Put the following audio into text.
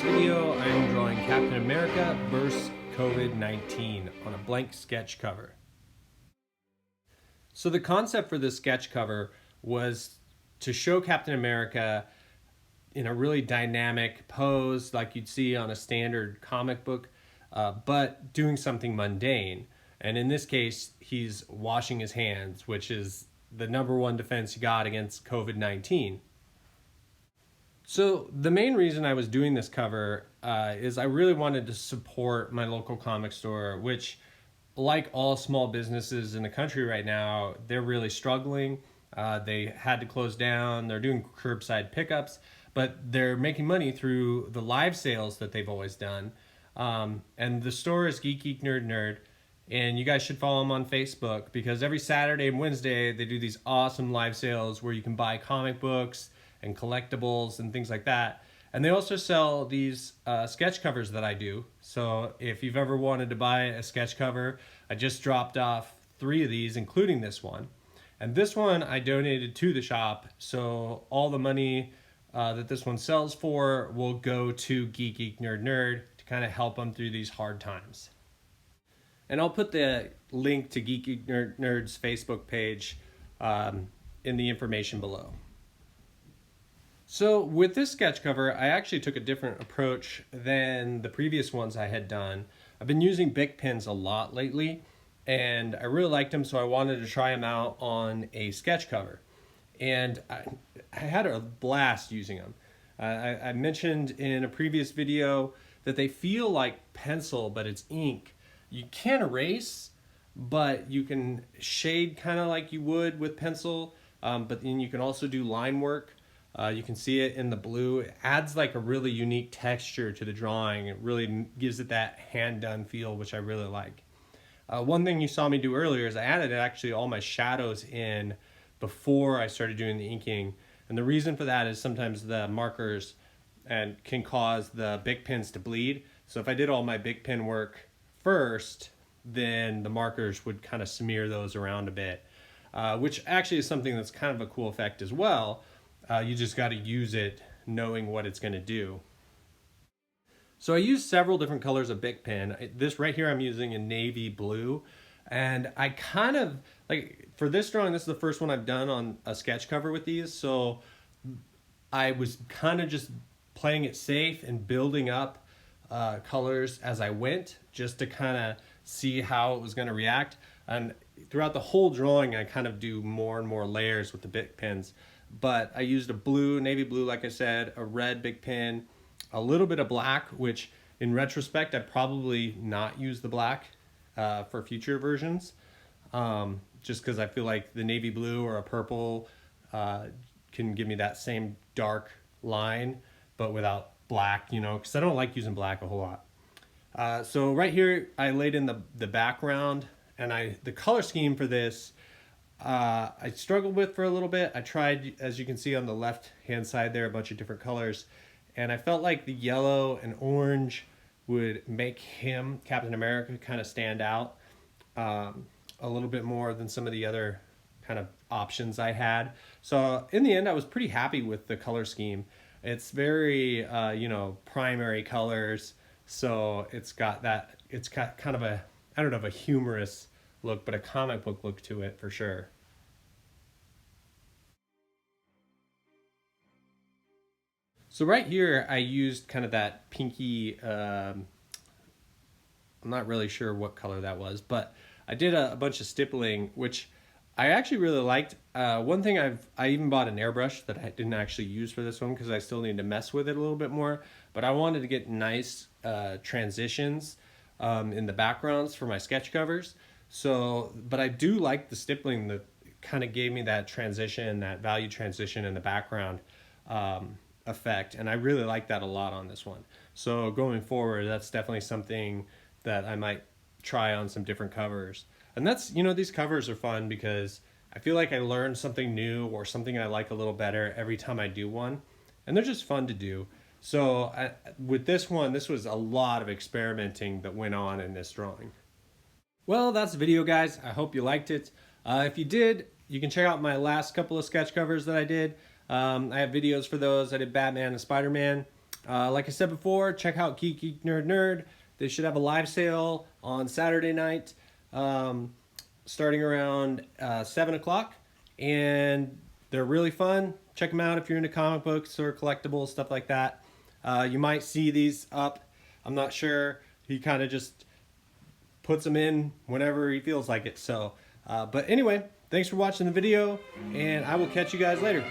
this video, I am drawing Captain America vs. COVID-19 on a blank sketch cover. So the concept for this sketch cover was to show Captain America in a really dynamic pose like you'd see on a standard comic book, but doing something mundane. And in this case, he's washing his hands, which is the #1 defense you got against COVID-19. So the main reason I was doing this cover is I really wanted to support my local comic store, which, like all small businesses in the country right now, they're really struggling. They had to close down. They're doing curbside pickups, but they're making money through the live sales that they've always done. And the store is Geek Geek Nerd Nerd, and you guys should follow them on Facebook because every Saturday and Wednesday they do these awesome live sales where you can buy comic books and collectibles and things like that. And they also sell these sketch covers that I do. So if you've ever wanted to buy a sketch cover, I just dropped off 3 of these, including this one. And this one I donated to the shop, so all the money that this one sells for will go to Geek Geek Nerd Nerd to kind of help them through these hard times. And I'll put the link to Geek Geek Nerd Nerd's Facebook page in the information below. So with this sketch cover, I actually took a different approach than the previous ones I had done. I've been using Bic pens a lot lately, and I really liked them, so I wanted to try them out on a sketch cover. And I had a blast using them. I mentioned in a previous video that they feel like pencil, but it's ink. You can't erase, but you can shade kind of like you would with pencil, but then you can also do line work. You can see it in the blue. It adds like a really unique texture to the drawing. It really gives it that hand-done feel, which I really like. One thing you saw me do earlier is I added actually all my shadows in before I started doing the inking. And the reason for that is sometimes the markers can cause the Bic pens to bleed. So if I did all my Bic pen work first, then the markers would kind of smear those around a bit, which actually is something that's kind of a cool effect as well. You just got to use it knowing what it's going to do. So I used several different colors of Bic pen. This right here I'm using a navy blue, and I kind of like, for this drawing, this is the first one I've done on a sketch cover with these, so I was kind of just playing it safe and building up colors as I went, just to kind of see how it was going to react. And throughout the whole drawing I kind of do more and more layers with the Bic pens. But I used a blue, navy blue, like I said, a red Bic pen, a little bit of black, which in retrospect, I'd probably not use the black for future versions, just because I feel like the navy blue or a purple can give me that same dark line, but without black, you know, because I don't like using black a whole lot. So right here, I laid in the background, and the color scheme for this, I struggled with for a little bit. I tried, as you can see on the left hand side there, a bunch of different colors, and I felt like the yellow and orange would make him, Captain America, kind of stand out a little bit more than some of the other kind of options I had. So in the end, I was pretty happy with the color scheme. It's very primary colors, so it's got kind of a, I don't know, a humorous look, but a comic book look to it for sure. So right here I used kind of that pinky, I'm not really sure what color that was, but I did a bunch of stippling, which I actually really liked. One thing I even bought an airbrush that I didn't actually use for this one because I still need to mess with it a little bit more, but I wanted to get nice transitions in the backgrounds for my sketch covers. So, but I do like the stippling that kind of gave me that transition, that value transition in the background effect, and I really like that a lot on this one. So going forward, that's definitely something that I might try on some different covers. And that's, you know, these covers are fun because I feel like I learn something new or something I like a little better every time I do one, and they're just fun to do. So with this one, this was a lot of experimenting that went on in this drawing. Well, that's the video, guys. I hope you liked it. If you did, you can check out my last couple of sketch covers that I did. I have videos for those. I did Batman and Spider-Man. Like I said before, check out Geek Geek Nerd Nerd. They should have a live sale on Saturday night, starting around 7 o'clock. And they're really fun. Check them out if you're into comic books or collectibles, stuff like that. You might see these up. I'm not sure. He kind of just puts them in whenever he feels like it. So, but anyway, thanks for watching the video, and I will catch you guys later.